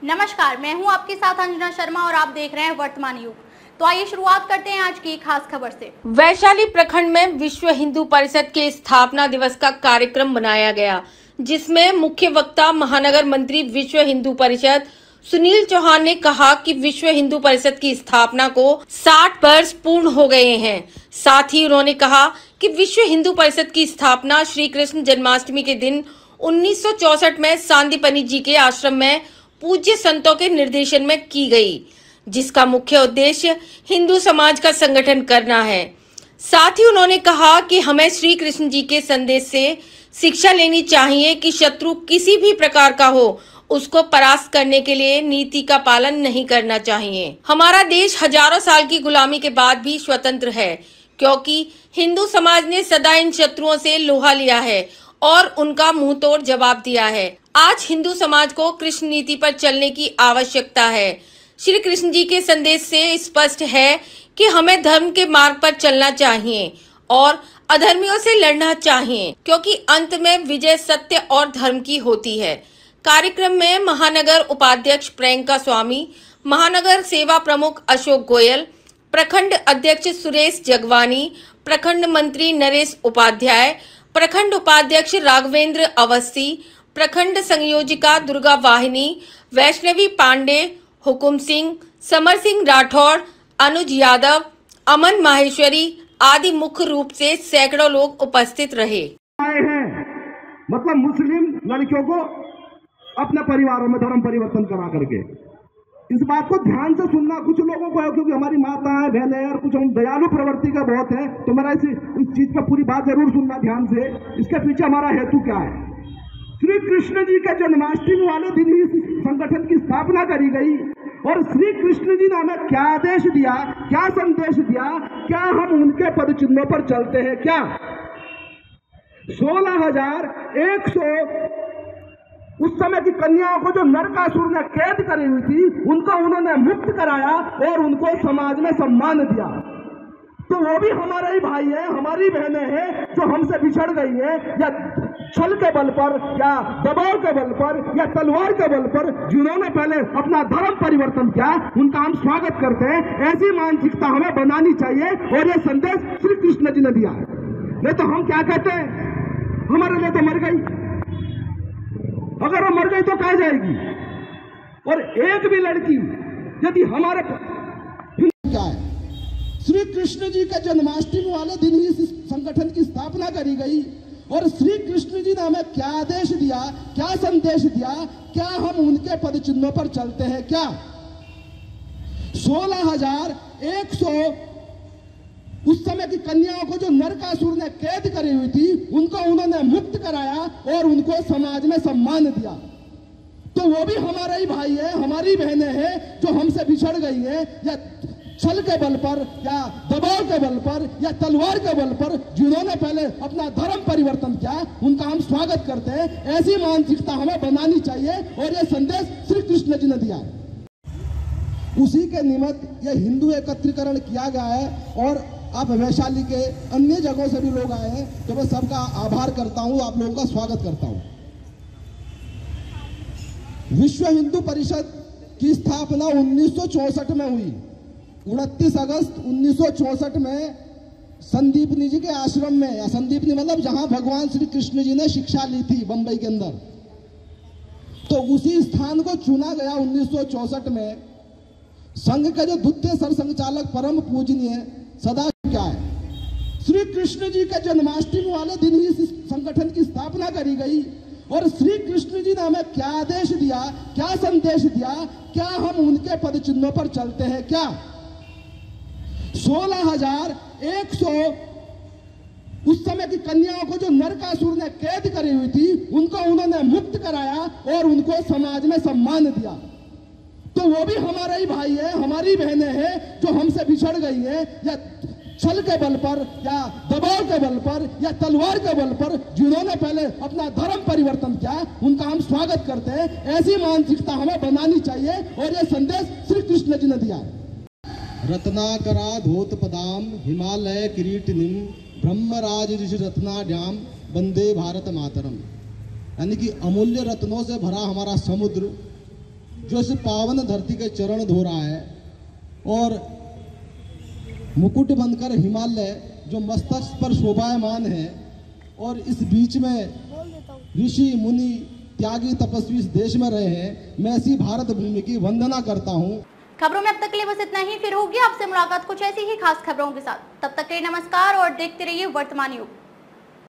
नमस्कार, मैं हूं आपके साथ अंजना शर्मा और आप देख रहे हैं वर्तमान युग। तो आइए शुरुआत करते हैं आज की खास खबर से। वैशाली प्रखंड में विश्व हिंदू परिषद के स्थापना दिवस का कार्यक्रम बनाया गया, जिसमें मुख्य वक्ता महानगर मंत्री विश्व हिंदू परिषद सुनील चौहान ने कहा कि विश्व हिंदू परिषद की स्थापना को 60 वर्ष पूर्ण हो गए हैं। साथ ही उन्होंने कहा कि विश्व हिंदू परिषद की स्थापना श्री कृष्ण जन्माष्टमी के दिन 1964 में सांदीपनी जी के आश्रम में पूज्य संतों के निर्देशन में की गई, जिसका मुख्य उद्देश्य हिंदू समाज का संगठन करना है। साथ ही उन्होंने कहा कि हमें श्री कृष्ण जी के संदेश से शिक्षा लेनी चाहिए कि शत्रु किसी भी प्रकार का हो, उसको परास्त करने के लिए नीति का पालन नहीं करना चाहिए। हमारा देश हजारों साल की गुलामी के बाद भी स्वतंत्र है, क्योंकि हिंदू समाज ने सदा इन शत्रुओं से लोहा लिया है और उनका मुंह तोड़ जवाब दिया है। आज हिंदू समाज को कृष्ण नीति पर चलने की आवश्यकता है। श्री कृष्ण जी के संदेश से स्पष्ट है कि हमें धर्म के मार्ग पर चलना चाहिए और अधर्मियों से लड़ना चाहिए, क्योंकि अंत में विजय सत्य और धर्म की होती है। कार्यक्रम में महानगर उपाध्यक्ष प्रियंका स्वामी, महानगर सेवा प्रमुख अशोक गोयल, प्रखंड अध्यक्ष सुरेश जगवानी, प्रखंड मंत्री नरेश उपाध्याय, प्रखंड उपाध्यक्ष राघवेंद्र अवस्थी, प्रखंड संयोजिका दुर्गा वाहिनी, वैष्णवी पांडे, हुकुम सिंह, समर सिंह राठौड़, अनुज यादव, अमन माहेश्वरी आदि मुख्य रूप से सैकड़ों लोग उपस्थित रहे। आए हैं मतलब मुस्लिम लड़कियों को अपने परिवारों में धर्म परिवर्तन करा करके, इस बात को ध्यान से सुनना। कुछ लोगों को है क्योंकि हमारी माताएं बहनें और कुछ हम दयालु प्रवृत्ति का बहुत है, तो मेरा इस चीज पर पूरी बात जरूर सुनना ध्यान से। इसके पीछे हमारा हेतु क्या है? श्री कृष्ण जी के जन्माष्टमी वाले दिन ही इस संगठन की स्थापना करी गई और श्री कृष्ण जी ने हमें क्या आदेश दिया, क्या संदेश दिया, क्या हम उनके पद चिन्हों पर चलते हैं? क्या 16,100 उस समय की कन्याओं को जो नरकासुर ने कैद करी हुई थी, उनको उन्होंने मुक्त कराया और उनको समाज में सम्मान दिया। तो वो भी हमारा ही भाई है, हमारी बहनें हैं जो हमसे बिछड़ गई है, या छल के बल पर, या दबाव के बल पर, या तलवार के बल पर, जिन्होंने पहले अपना धर्म परिवर्तन किया, उनका हम स्वागत करते हैं। ऐसी मानसिकता हमें बनानी चाहिए और ये संदेश श्री कृष्ण जी ने दिया है। नहीं तो हम क्या कहते हैं, हमारे लिए तो मर गई, अगर वो मर गई तो कहाँ जाएगी? और एक भी लड़की यदि हमारे क्या है, श्री कृष्ण जी के जन्माष्टमी वाले दिन ही इस संगठन की स्थापना करी गई और श्री कृष्ण जी ने हमें क्या आदेश दिया, क्या संदेश दिया, क्या हम उनके पद चिन्हों पर चलते हैं? क्या 16,100 उस समय की कन्याओं को जो नरकासुर ने कैद करी हुई थी, उनको उन्होंने मुक्त कराया और उनको समाज में सम्मान दिया। तो वो भी हमारा ही भाई है, हमारी बहनें हैं जो हमसे बिछड़ गई है, या छल के बल पर, या दबाव के बल पर, या तलवार के बल पर, जिन्होंने पहले अपना धर्म परिवर्तन किया, उनका हम स्वागत करते हैं। ऐसी मानसिकता हमें बनानी चाहिए और ये संदेश श्री कृष्ण जी ने दिया है। उसी के निमित्त यह हिंदू एकत्रीकरण किया गया है और आप वैशाली के अन्य जगहों से भी लोग आए हैं, तो मैं सबका आभार करता हूं, आप लोगों का स्वागत करता हूं। विश्व हिंदू परिषद की स्थापना 1964 में हुई। 29 अगस्त 1964 में संदीपनी जी के आश्रम में, या संदीपनी मतलब जहां भगवान श्री कृष्ण जी ने शिक्षा ली थी बंबई के अंदर, तो उसी स्थान को चुना गया 1964 में। संघ के जो द्वितीय सरसंघचालक परम पूजनीय सदा क्या है, श्री कृष्ण जी के जन्माष्टमी वाले दिन ही इस संगठन की स्थापना करी गई और श्री कृष्ण जी ने हमें क्या आदेश दिया, क्या संदेश दिया, क्या हम उनके पद चिन्हों पर चलते हैं? क्या 16,100 उस समय की कन्याओं को जो नरकासुर ने कैद करी हुई थी, उनको उन्होंने मुक्त कराया और उनको समाज में सम्मान दिया। तो वो भी हमारा ही भाई है, हमारी बहनें हैं जो हमसे बिछड़ गई है, या छल के बल पर, या दबाव के बल पर, या तलवार के बल पर, जिन्होंने पहले अपना धर्म परिवर्तन किया, उनका हम स्वागत करते हैं। ऐसी मानसिकता हमें बनानी चाहिए और ये संदेश श्री कृष्ण जी ने दिया है। रत्नाकरा धोत पदाम हिमालय किरीटिनीम ब्रह्मराज ऋषि रत्नाड्याम वंदे भारत मातरम। यानी कि अमूल्य रत्नों से भरा हमारा समुद्र जो इस पावन धरती के चरण धो रहा है, और मुकुट बनकर हिमालय जो मस्तक पर शोभायमान है, और इस बीच में ऋषि मुनि त्यागी तपस्वी इस देश में रहे हैं। मैं ऐसी भारत भूमि की वंदना करता हूँ। खबरों में अब तक के लिए बस इतना ही। फिर होगी आपसे मुलाकात कुछ ऐसी ही खास खबरों के साथ। तब तक के लिए नमस्कार और देखते रहिए वर्तमान युग।